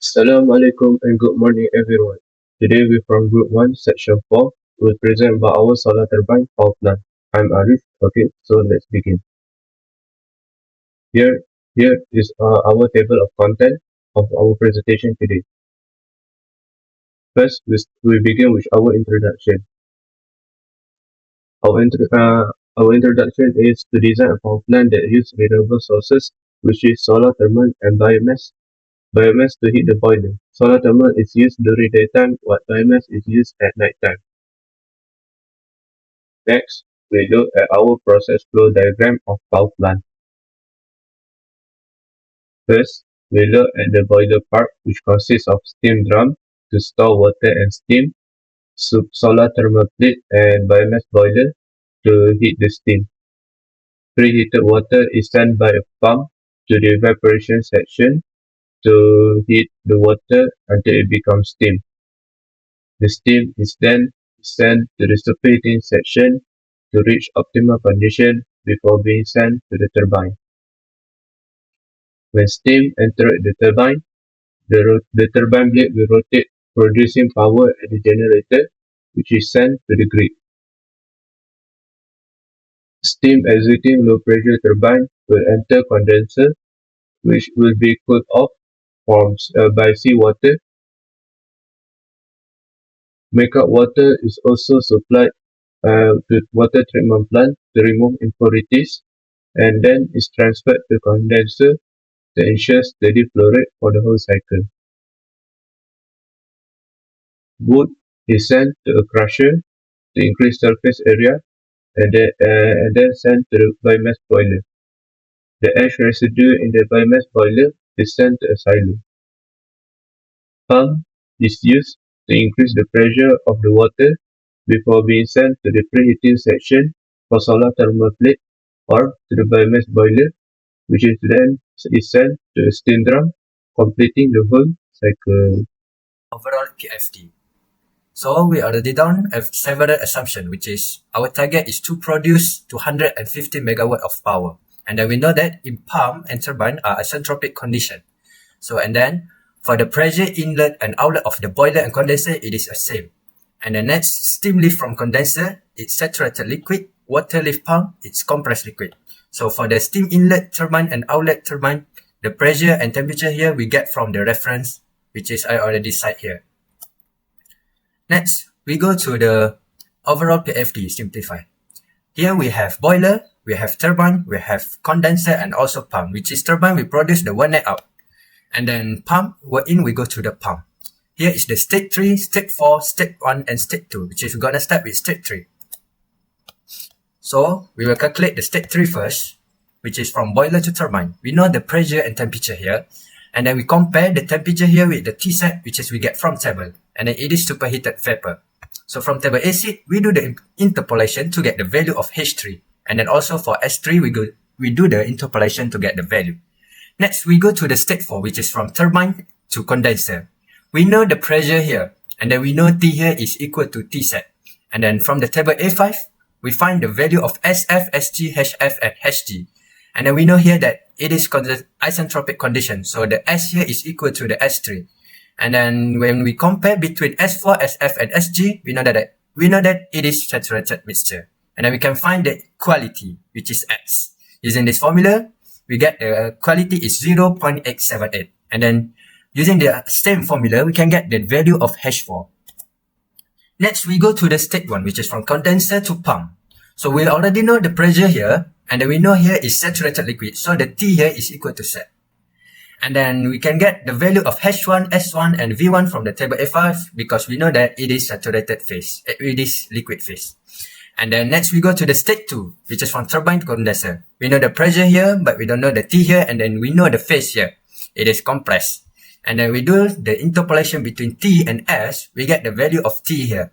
Assalamu alaikum and good morning everyone. Today we from Group 1, Section 4 will present about our solar turbine power plant. I'm Arif. Okay, so let's begin. Here, here is our table of content of our presentation today. First, we begin with our introduction. Our introduction is to design a power plant that uses renewable sources, which is solar, thermal, and biomass. Biomass to heat the boiler. Solar thermal is used during daytime, while biomass is used at nighttime. Next, we look at our process flow diagram of power plant. First, we look at the boiler part, which consists of steam drum to store water and steam, solar thermal plate, and biomass boiler to heat the steam. Preheated water is sent by a pump to the evaporation section to heat the water until it becomes steam. The steam is then sent to the superheating section to reach optimal condition before being sent to the turbine. When steam enters the turbine, the turbine blade will rotate, producing power at the generator, which is sent to the grid. Steam exiting low-pressure turbine will enter condenser, which will be cooled off by seawater. Makeup water is also supplied to water treatment plant to remove impurities, and then is transferred to condenser to ensure steady flow rate for the whole cycle. Wood is sent to a crusher to increase surface area and then sent to the biomass boiler. The ash residue in the biomass boiler is sent to a silo. Pump is used to increase the pressure of the water before being sent to the preheating section for solar thermal plate or to the biomass boiler, which is then is sent to a steam drum, completing the whole cycle. Overall PFD. So we already done several assumptions, which is our target is to produce 250 megawatt of power. And then we know that in pump and turbine are isentropic condition. So and then for the pressure inlet and outlet of the boiler and condenser, it is the same. And the next steam lift from condenser, it's saturated liquid. Water lift pump, it's compressed liquid. So for the steam inlet turbine and outlet turbine, the pressure and temperature here we get from the reference, which is I already cite here. Next, we go to the overall PFD simplify. Here we have boiler, we have turbine, we have condenser and also pump, which is turbine we produce the one net out. And then pump, we go to the pump. Here is the state 3, state 4, state 1 and state 2, which is we're going to start with state 3. So we will calculate the state 3 first, which is from boiler to turbine. We know the pressure and temperature here. And then we compare the temperature here with the T-set, which is we get from table. And then it is superheated vapor. So from table AC, we do the interpolation to get the value of H3. And then also for S3, we do the interpolation to get the value. Next, we go to the state 4, which is from turbine to condenser. We know the pressure here. And then we know T here is equal to T-set. And then from the table A5, we find the value of SF, SG, HF, and HG. And then we know here that it is isentropic condition. So the S here is equal to the S3. And then when we compare between S4, SF, and SG, we know that it is saturated mixture. And then we can find the quality, which is X. Using this formula, we get the quality is 0.878. And then using the same formula, we can get the value of H4. Next, we go to the state 1, which is from condenser to pump. So we already know the pressure here, and then we know here is saturated liquid. So the T here is equal to set. And then we can get the value of H1, S1, and V1 from the table A5 because we know that it is saturated phase. It is liquid phase. And then next we go to the state 2, which is from turbine to condenser. We know the pressure here, but we don't know the T here, and then we know the phase here. It is compressed. And then we do the interpolation between T and S, we get the value of T here.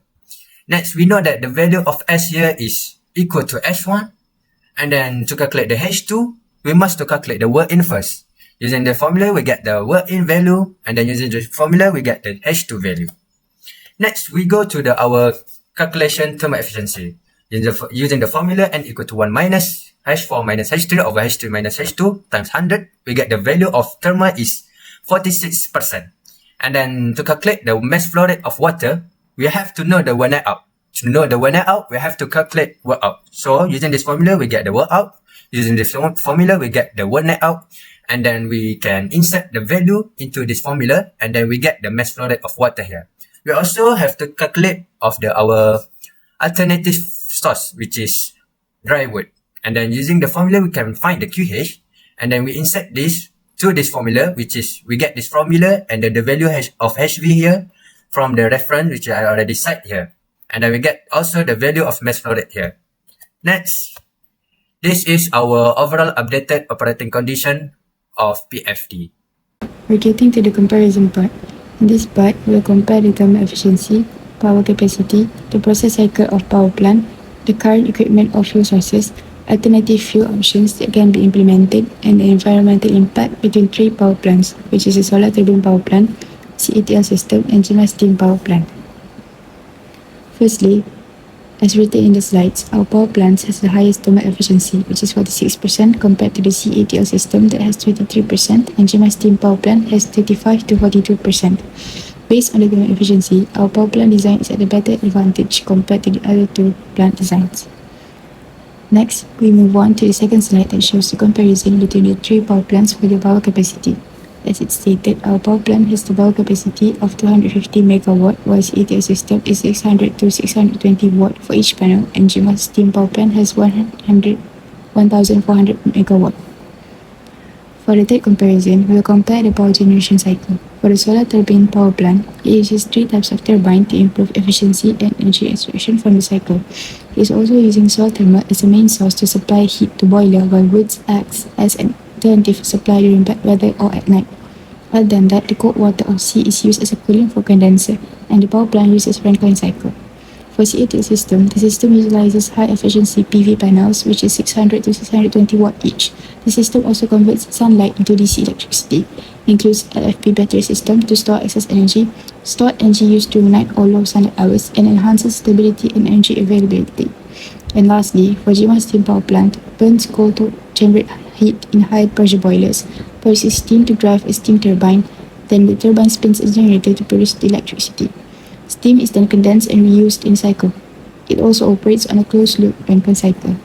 Next, we know that the value of S here is equal to S1. And then to calculate the H2, we must to calculate the work in first. Using the formula, we get the work in value, and then using the formula, we get the H2 value. Next, we go to our calculation thermal efficiency. Using the formula N equal to 1 minus H4 minus H3 over H3 minus H2 times 100, we get the value of thermal is 46%. And then to calculate the mass flow rate of water, we have to know the work net out. To know the work net out, we have to calculate work out. So using this formula, we get the work out. Using this formula, we get the work net out. And then we can insert the value into this formula, and then we get the mass flow rate of water here. We also have to calculate of our alternative source, which is dry wood. And then using the formula, we can find the QH, and then we insert this to this formula, which is we get this formula and then the value of HV here from the reference, which I already cite here. And then we get also the value of mass flow rate here. Next, this is our overall updated operating condition of PFD. We're getting to the comparison part. In this part, we'll compare the thermal efficiency, power capacity, the process cycle of power plant, the current equipment of fuel sources, alternative fuel options that can be implemented, and the environmental impact between three power plants, which is a solar turbine power plant, CATL system, and Jima steam power plant. Firstly, as written in the slides, our power plants has the highest thermal efficiency, which is 46% compared to the CATL system that has 23%, and Jima steam power plant has 35 to 42%. Based on the thermal efficiency, our power plant design is at a better advantage compared to the other two plant designs. Next, we move on to the second slide that shows the comparison between the three power plants for the power capacity. As it stated, our power plant has the power capacity of 250 MW, while CATL system is 600 to 620 watt for each panel, and Jima steam power plant has 1,400 MW. For the third comparison, we will compare the power generation cycle. For the solar turbine power plant, it uses three types of turbine to improve efficiency and energy extraction from the cycle. It is also using solar thermal as a main source to supply heat to boiler, while woods acts as an alternative supply during bad weather or at night. Other than that, the cold water of sea is used as a coolant for condenser, and the power plant uses Rankine cycle. For CATL system, the system utilizes high-efficiency PV panels, which is 600 to 620 watt each. The system also converts sunlight into DC electricity, includes LFP battery system to store excess energy, stored energy used during night or low sunlight hours, and enhances stability and energy availability. And lastly, for Jima steam power plant, burns coal to generate heat in high-pressure boilers, produces steam to drive a steam turbine, then the turbine spins a generator to produce the electricity. Steam is then condensed and reused in cycle. It also operates on a closed-loop Rankine cycle.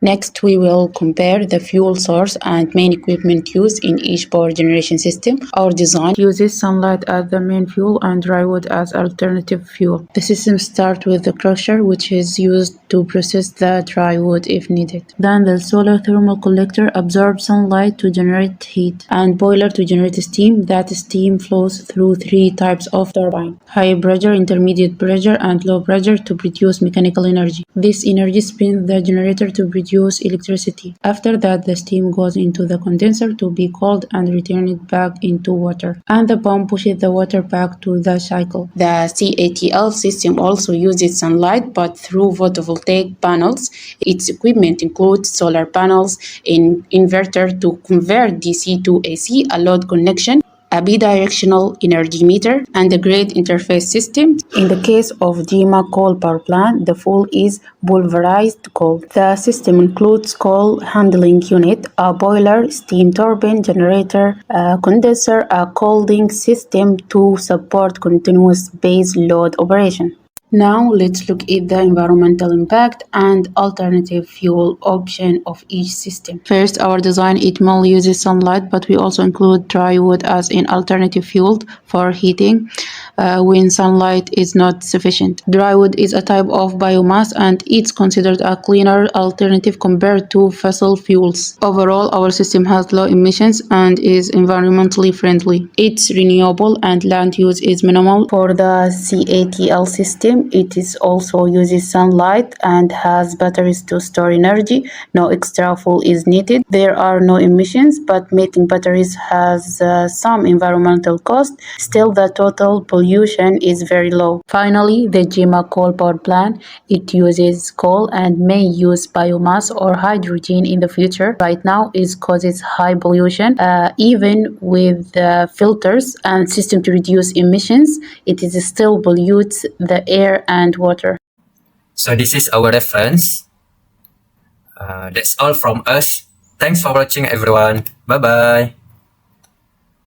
Next, we will compare the fuel source and main equipment used in each power generation system. Our design uses sunlight as the main fuel and dry wood as alternative fuel. The system starts with the crusher, which is used to process the dry wood if needed. Then the solar thermal collector absorbs sunlight to generate heat, and boiler to generate steam. That steam flows through three types of turbine: high pressure, intermediate pressure, and low pressure to produce mechanical energy. This energy spins the generator to produce electricity. After that, the steam goes into the condenser to be cooled and returned back into water, and the pump pushes the water back to the cycle. The CATL system also uses sunlight, but through photovoltaic panels. Its equipment includes solar panels, an inverter to convert DC to AC, a load connection, a bidirectional energy meter, and a grid interface system. In the case of Jima coal power plant, the fuel is pulverized coal. The system includes coal handling unit, a boiler, steam turbine, generator, a condenser, a cooling system to support continuous base load operation. Now let's look at the environmental impact and alternative fuel option of each system. First, our design mainly uses sunlight, but we also include dry wood as an alternative fuel for heating when sunlight is not sufficient. Dry wood is a type of biomass, and it's considered a cleaner alternative compared to fossil fuels. Overall, our system has low emissions and is environmentally friendly. It's renewable and land use is minimal. For the CATL system, it is also uses sunlight and has batteries to store energy. No extra fuel is needed. There are no emissions, but making batteries has some environmental cost. Still, the total pollution is very low. Finally, the Jima coal power plant, it uses coal and may use biomass or hydrogen in the future. Right now, it causes high pollution. Even with filters and system to reduce emissions, it is still pollutes the air and water. So this is our reference. That's all from us. Thanks for watching, everyone. Bye-bye.